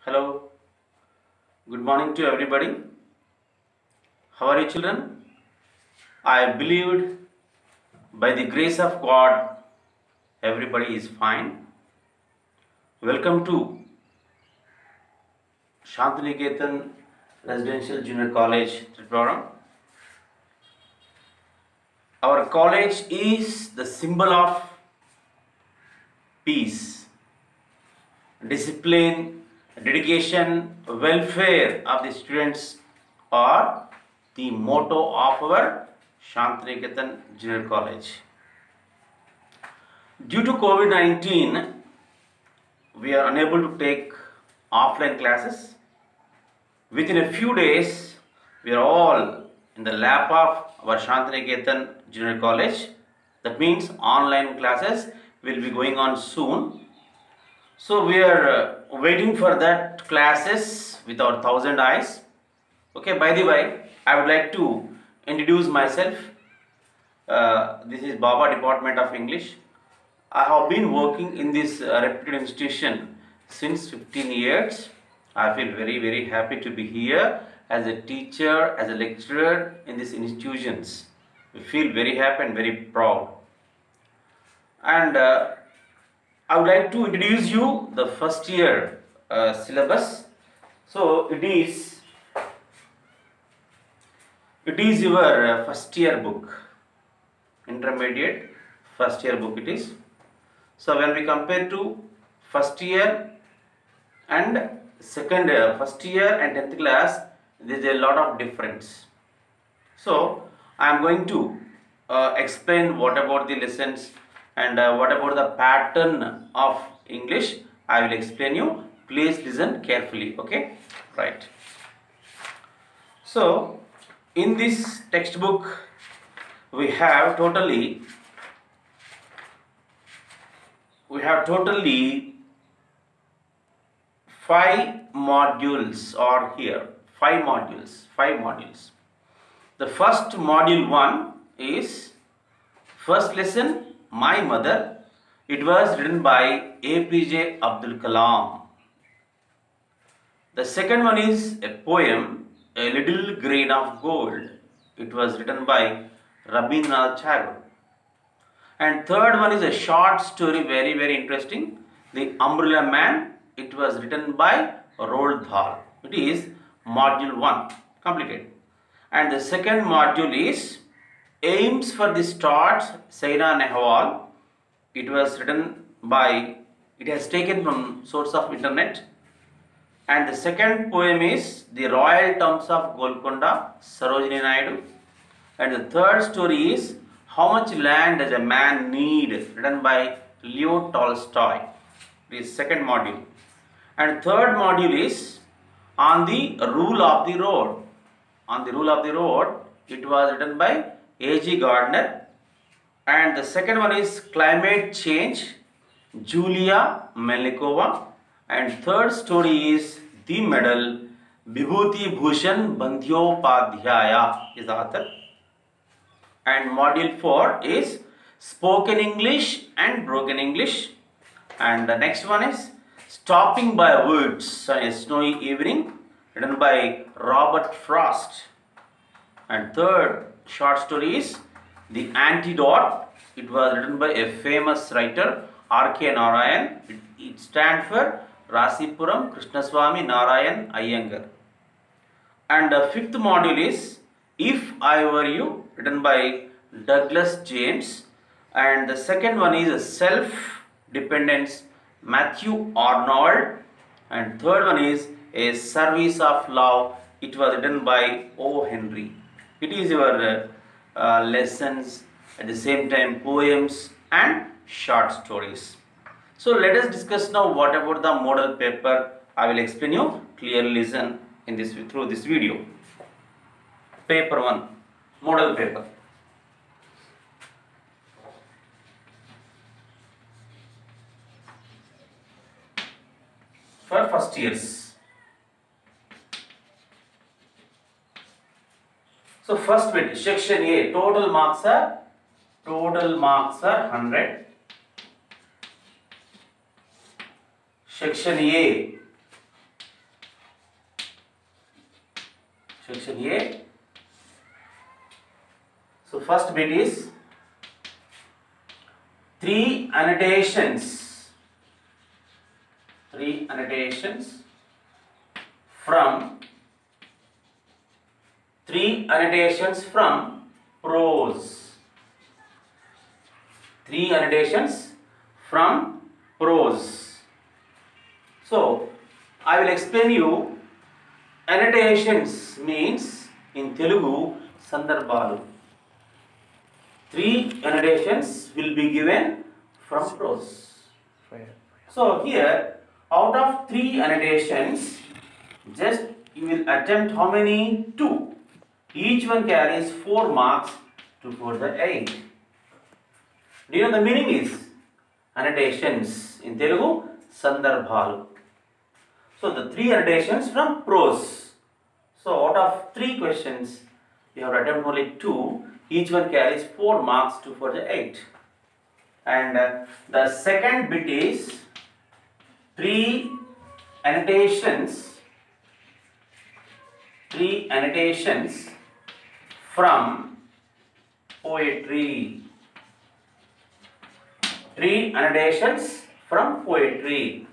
Hello, good morning to everybody. How are you, children? I believed by the grace of God, everybody is fine. Welcome to Shantiniketan Residential Junior College, Tripura. Our college is the symbol of peace, discipline, dedication, welfare of the students are the motto of our Shantiniketan Junior College. Due to COVID-19, we are unable to take offline classes. Within a few days, we are all in the lap of our Shantiniketan Junior College. That means online classes will be going on soon. So we are waiting for that classes with our thousand eyes. Okay, by the way, I would like to introduce myself. This is Baba, Department of English. I have been working in this reputed institution since 15 years. I feel very happy to be here as a teacher, as a lecturer in these institutions. We feel very happy and very proud. And I would like to introduce you the first year syllabus. So it is your first year book, intermediate first year book it is. So when we compare to first year and second year, first year and 10th class, there is a lot of difference. So I am going to explain what about the lessons and what about the pattern of English. I will explain you. Please listen carefully. Okay, right. So in this textbook we have totally 5 modules are here. 5 modules. The first module 1 is first lesson, My Mother. It was written by APJ Abdul Kalam. The second one is a poem, A Little Grain of Gold. It was written by Rabindranath Tagore. And third one is a short story, very interesting, The Umbrella Man. It was written by Roald Dahl. It is module 1 completed. And the second module is Aims for the Stars, Saina Nehwal. It was written by, it has taken from source of internet. And the second poem is The Royal Tombs of Golconda, Sarojini Naidu. And the third story is How Much Land Does a Man Need, written by Leo Tolstoy. This second module. And third module is On the Rule of the Road. On the Rule of the Road, it was written by A.G. Gardner. And the second one is Climate Change, Julia Melnikova. And third story is The Medal, Vibhuti Bhushan Bandyopadhyaya is the author. And module 4 is Spoken English and Broken English. And the next one is Stopping by Woods on a Snowy Evening, written by Robert Frost. And third short story is The Antidote. It was written by a famous writer, R.K. Narayan. It stands for Rasipuram Krishnaswamy Narayan Iyengar. And the fifth module is If I Were You, written by Douglas James. And the second one is Self-Dependence, Matthew Arnold. And third one is A Service of Love. It was written by O. Henry. It is your lessons, at the same time poems and short stories. So let us discuss now what about the model paper. I will explain you. Clearly listen in this through this video. Paper 1, model paper. For first years. So first bit, section A, total marks are 100. Section A, Section A. So first bit is 3 annotations. 3 annotations from 3 annotations from prose. 3 annotations from prose. So I will explain you. Annotations means in Telugu sandarbhalu. 3 annotations will be given from prose. So here, out of 3 annotations, just you will attempt how many? 2. Each one carries 4 marks. 2 4 the 8. Do you know the meaning is? Annotations in Telugu sandarbhalu. So the 3 annotations from prose. So out of 3 questions, you have to attempt only 2. Each one carries 4 marks. 2 4 the 8. And the second bit is 3 annotations. 3 annotations from poetry. 3 annotations from poetry.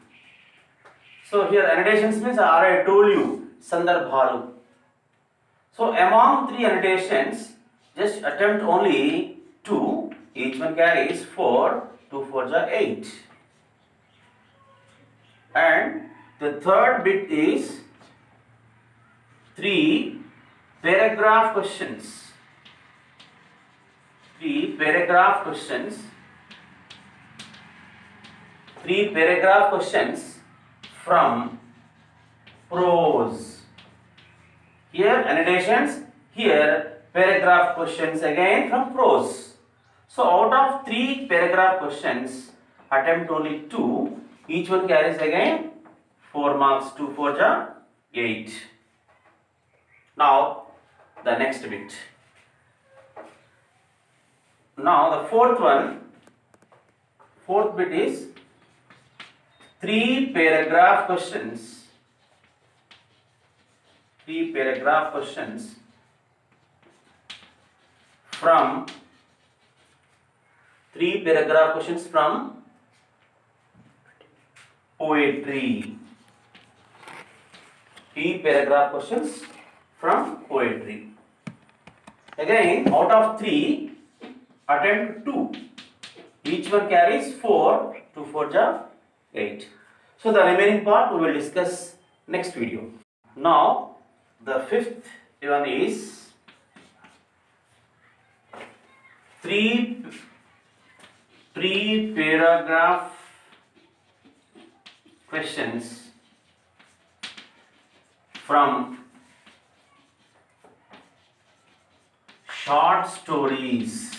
So here annotations means I already told you sandarbhalu. So among 3 annotations, just attempt only 2. Each one carries 4. 2 4 are 8. And the third bit is 3 paragraph questions. 3 paragraph questions. 3 paragraph questions from prose. Here annotations, here paragraph questions again from prose. So out of 3 paragraph questions, attempt only 2. Each one carries again 4 marks. 2 4 are 8. Now the next bit. Now the fourth bit is 3 paragraph questions. 3 paragraph questions from 3 paragraph questions from poetry. 3 paragraph questions from poetry. Again, out of 3, attempt 2. Each one carries 4. 2 4 are 8. So the remaining part we will discuss next video. Now the fifth one is 3 paragraph questions from short stories.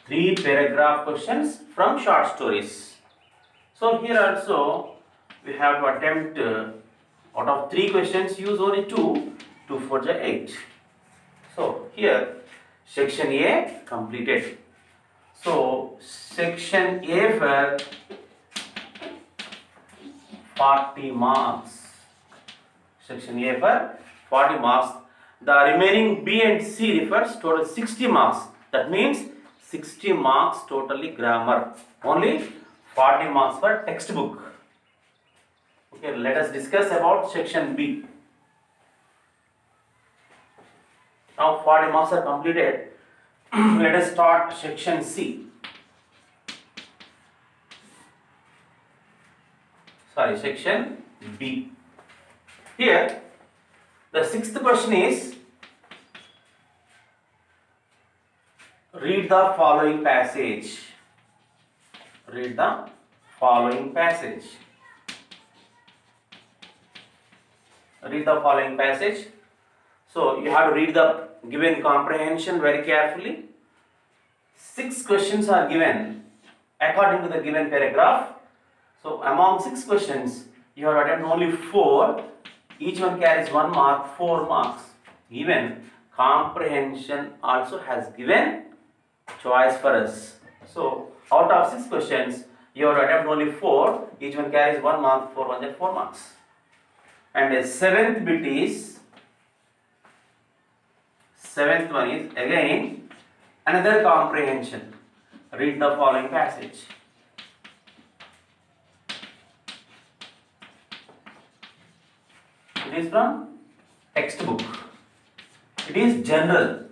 3 paragraph questions from short stories. So here also we have to attempt out of 3 questions, use only 2. 2 4 are 8. So here section A completed. So section A for 40 marks. Section A for 40 marks. The remaining B and C refers total 60 marks. That means 60 marks totally grammar. Only 40 marks for textbook. Okay, let us discuss about section B. Now 40 marks are completed. Let us start section C. Sorry, section B. Here, the 6th question is, read the following passage. Read the following passage. Read the following passage. So you have to read the given comprehension very carefully. 6 questions are given according to the given paragraph. So among 6 questions, you have to attempt only 4. Each one carries 1 mark, 4 marks. Even comprehension also has given choice for us. So out of 6 questions, you have to attempt only 4. Each one carries 1 mark, 4 1 4 marks. And a seventh one is again another comprehension. Read the following passage. It is from textbook. It is general.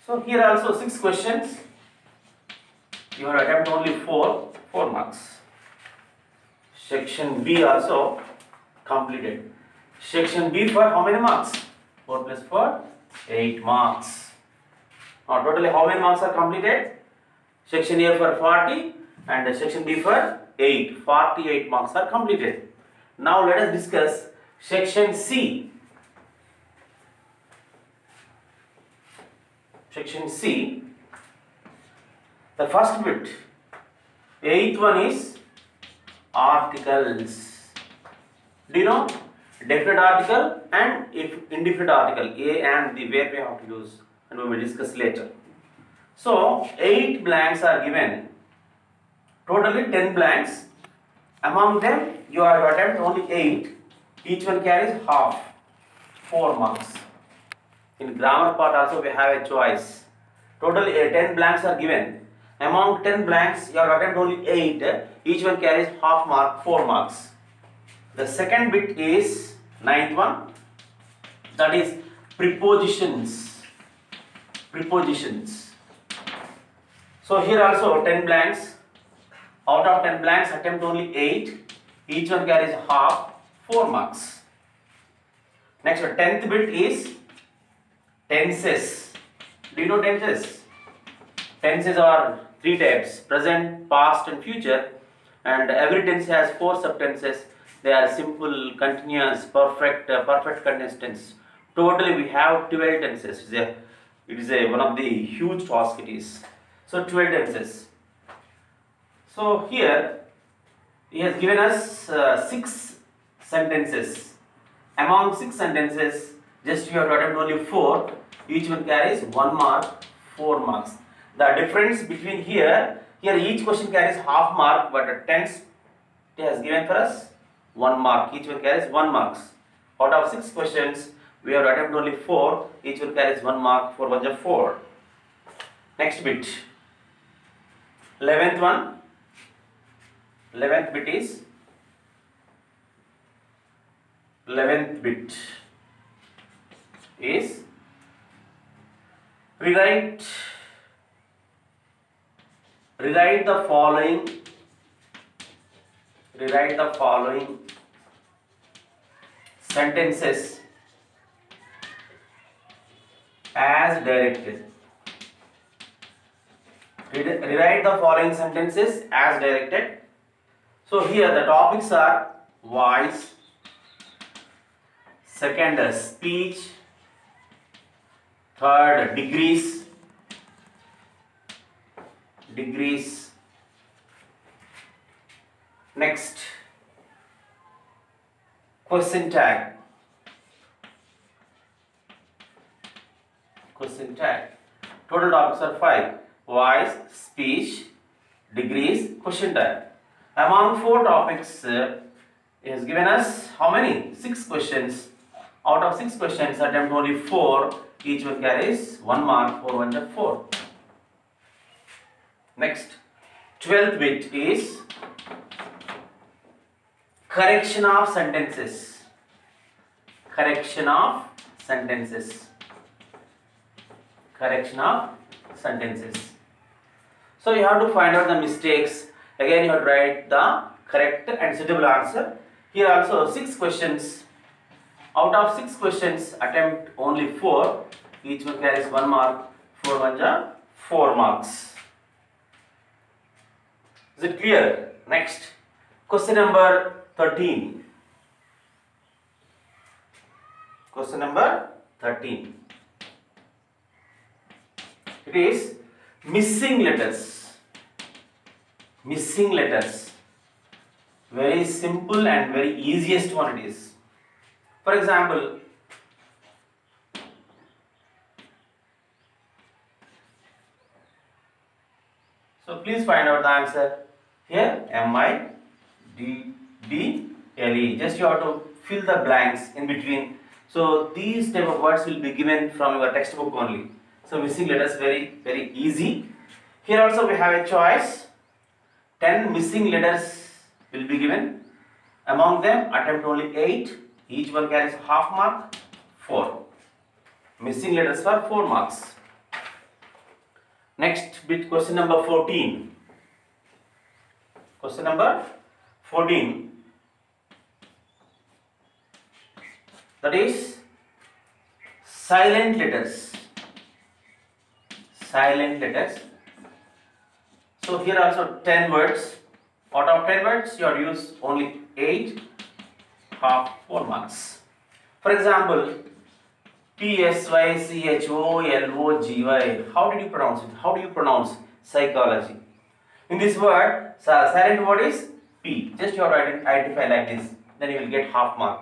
So here also 6 questions. You have attempt only 4 marks. Section B also completed. Section B for how many marks? 4 plus 4, 8 marks. Now totally how many marks are completed? Section A for 40 and section B for 8. 48 marks are completed. Now let us discuss section C. Section C. The first bit. 8th one is articles. Do you know? Definite article and indefinite article. A and the where we have to use, and we will discuss later. So 8 blanks are given. Totally 10 blanks. Among them you are to attempt only 8. Each one carries half. 4 marks. In grammar part also we have a choice. Totally 10 blanks are given. Among 10 blanks you are to attempt only 8. Each one carries half mark, 4 marks. The second bit is 9th one. That is prepositions. Prepositions. So here also 10 blanks. Out of 10 blanks attempt only 8. Each one carries half, 4 marks. Next 10th bit is tenses. Do you know tenses? Tenses are 3 types: present, past and future, and every tense has 4 subtenses. They are simple, continuous, perfect, perfect continuous tense. Totally we have 12 tenses. It is one of the huge task it is. So 12 tenses. So here he has given us 6 sentences. Among 6 sentences, just you have to attempt only 4. Each one carries 1 mark, 4 marks. The difference between here each question carries half mark, but a tense it has given for us 1 mark. Each one carries 1 marks. Out of 6 questions, we have to attempt only 4. Each one carries 1 mark. 4 ones are 4. Next bit. 11th one. 11th bit is 11th bit is rewrite the following sentences as directed. Rewrite the following sentences as directed. So here the topics are voice, second speech, third degrees, next question tag, total topics are 5: voice, speech, degrees, question tag. Among 4 topics it has given us how many? 6 questions. Out of 6 questions attempt only 4. Each one carries 1 mark. 4 ones are 4. Next 12th bit is correction of sentences. So you have to find out the mistakes. Again you have to write the correct and suitable answer. Here also 6 questions. Out of 6 questions attempt only 4. Each one carries 1 mark. 4 ones are 4 marks. Is it clear? Next, question number 13. Question number 13. It is missing letters. Very simple and very easiest one it is. For example, so please find out the answer. Here MIDDLE LE. Just you have to fill the blanks in between. So these type of words will be given from your textbook only. So missing letters very easy. Here also we have a choice. 10 missing letters will be given. Among them attempt only 8. Each one carries half mark. 4. Missing letters for 4 marks. Next bit, question number 14. Question number 14. That is silent letters. Silent letters. So here also 10 words. Out of 10 words, you have to use only 8, half 4 marks. For example, PSYCHOLOGY. How did you pronounce it? How do you pronounce psychology? In this word, silent word is P. Just you have to identify like this. Then you will get half mark.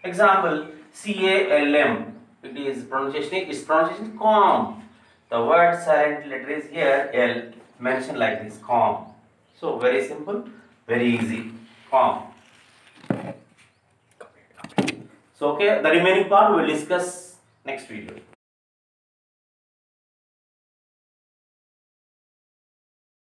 Example, CALM. Its pronunciation is calm. The word silent letter is here L. Mentioned like this, calm. So very simple, very easy. Calm. So okay, the remaining part we will discuss next video.